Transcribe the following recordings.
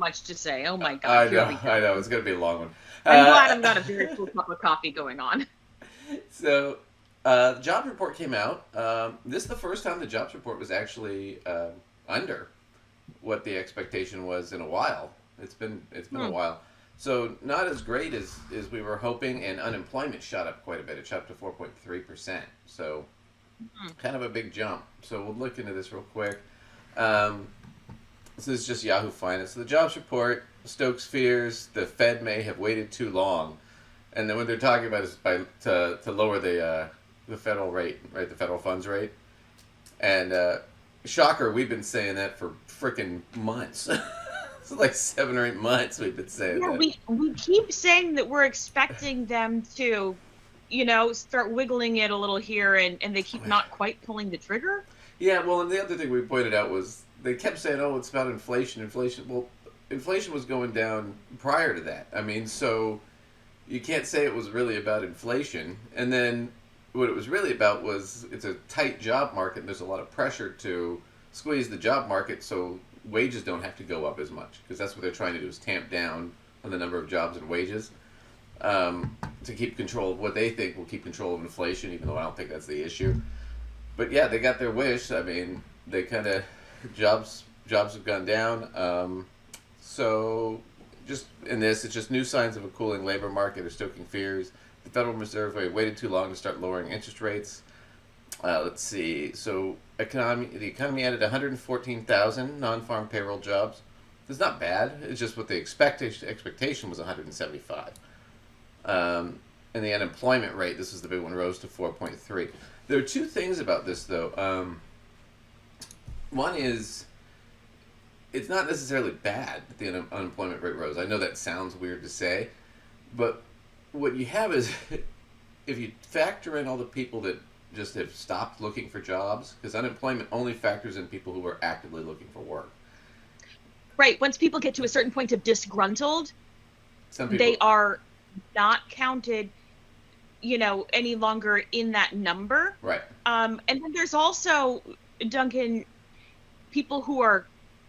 much to say. Oh my God, I here know, we I go. know. It's gonna be a long one. I'm glad Uh, I've got a very cool cup of coffee going on. so, the jobs report came out. This is the first time the jobs report was actually under what the expectation was in a while. It's been a Hmm. while. So not as great as we were hoping, and unemployment shot up quite a bit. It shot up to 4.3%. So Hmm. kind of a big jump. So we'll look into this real quick. Um, so this is just Yahoo Finance. So the jobs report stokes fears the Fed may have waited too long, and then what they're talking about is to lower the federal rate, right? The federal funds rate. And shocker, we've been saying that for freaking months. It's like 7 or 8 months we've been saying Yeah, that. we keep saying that we're expecting them to, start wiggling it a little here, and they keep not quite pulling the trigger. Yeah, well, and the other thing we pointed out was they kept saying, "Oh, it's about inflation, inflation." Well, inflation was going down prior to that. I mean, so you can't say it was really about inflation. And then what it was really about was it's a tight job market, and there's a lot of pressure to squeeze the job market so wages don't have to go up as much, because that's what they're trying to do is tamp down on the number of jobs and wages, to keep control of what they think will keep control of inflation, even though I don't think that's the issue. But yeah, they got their wish. I mean, they kind of jobs have gone down. So just in this, it's just new signs of a cooling labor market are stoking fears. The Federal Reserve waited too long to start lowering interest rates. Let's see. So the economy added 114,000 non-farm payroll jobs. It's not bad. It's just what the expectation was 175. And the unemployment rate, this is the big one, rose to 4.3. There are two things about this though. One is it's not necessarily bad that the unemployment rate rose. I know that sounds weird to say, but what you have is if you factor in all the people that just have stopped looking for jobs, because unemployment only factors in people who are actively looking for work. Right. Once people get to a certain point of disgruntled, Some they people, are not counted, any longer in that number. right, And then there's also, Duncan, people who are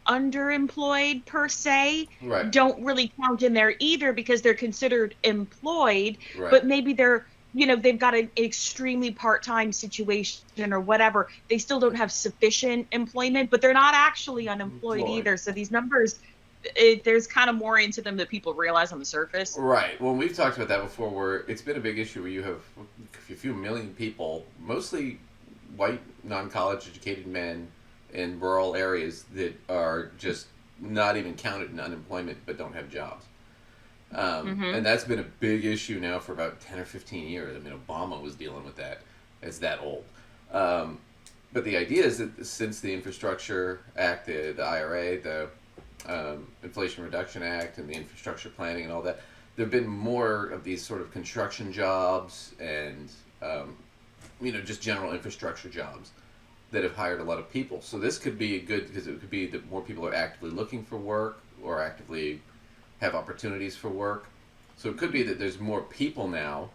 underemployed per se right, don't really count in there either because they're considered employed, right. but maybe they've got an extremely part-time situation or whatever. They still don't have sufficient employment, but they're not actually unemployed Employed. either. So these numbers, there's kind of more into them that people realize on the surface. Right. Well, we've talked about that before, where it's been a big issue where you have a few million people, mostly white, non-college educated men in rural areas that are just not even counted in unemployment but don't have jobs. Hmm. And that's been a big issue now for about 10 or 15 years. I mean, Obama was dealing with that. It's that old. Um, but the idea is that since the Infrastructure Act, the IRA, the Inflation Reduction Act, and the infrastructure planning and all that, there have been more of these sort of construction jobs and just general infrastructure jobs that have hired a lot of people. So this could be good because it could be that more people are actively looking for work or actively have opportunities for work. So it could be that there's more people now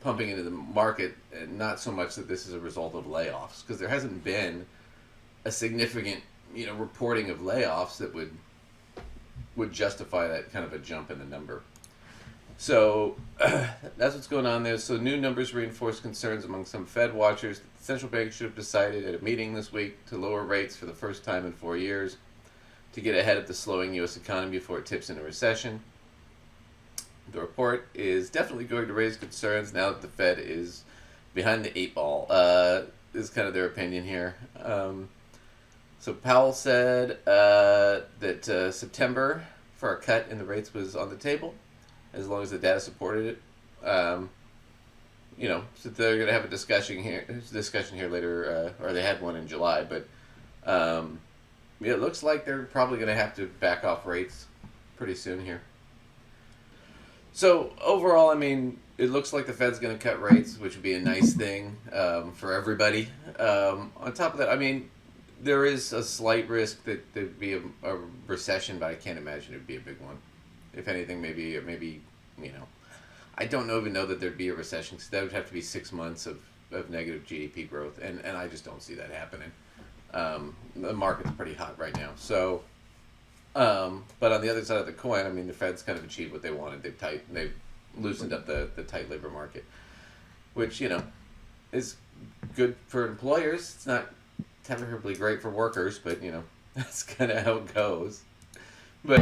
pumping into the market, and not so much that this is a result of layoffs, because there hasn't been a significant reporting of layoffs that would justify that kind of a jump in the number. So that's what's going on there. So new numbers reinforce concerns among some Fed watchers that the central bank should have decided at a meeting this week to lower rates for the first time in 4 years to get ahead of the slowing U.S. economy before it tips into recession. The report is definitely going to raise concerns now that the Fed is behind the eight ball. Is kind of their opinion here. So Powell said that September for a cut in the rates was on the table, as long as the data supported it. So they're going to have a discussion here later, or they had one in July, but it looks like they're probably going to have to back off rates pretty soon here. So overall, I mean, it looks like the Fed's going to cut rates, which would be a nice thing for everybody. On top of that, I mean, there is a slight risk that there'd be a recession, but I can't imagine it'd be a big one. If anything, maybe I don't even know that there'd be a recession, because that would have to be 6 months of negative GDP growth, and I just don't see that happening. The market's pretty hot right now, so But on the other side of the coin, I mean, the Fed's kind of achieved what they wanted. They've loosened up the tight labor market, which, you know, is good for employers. It's not terribly great for workers, but, you know, that's kind of how it goes. But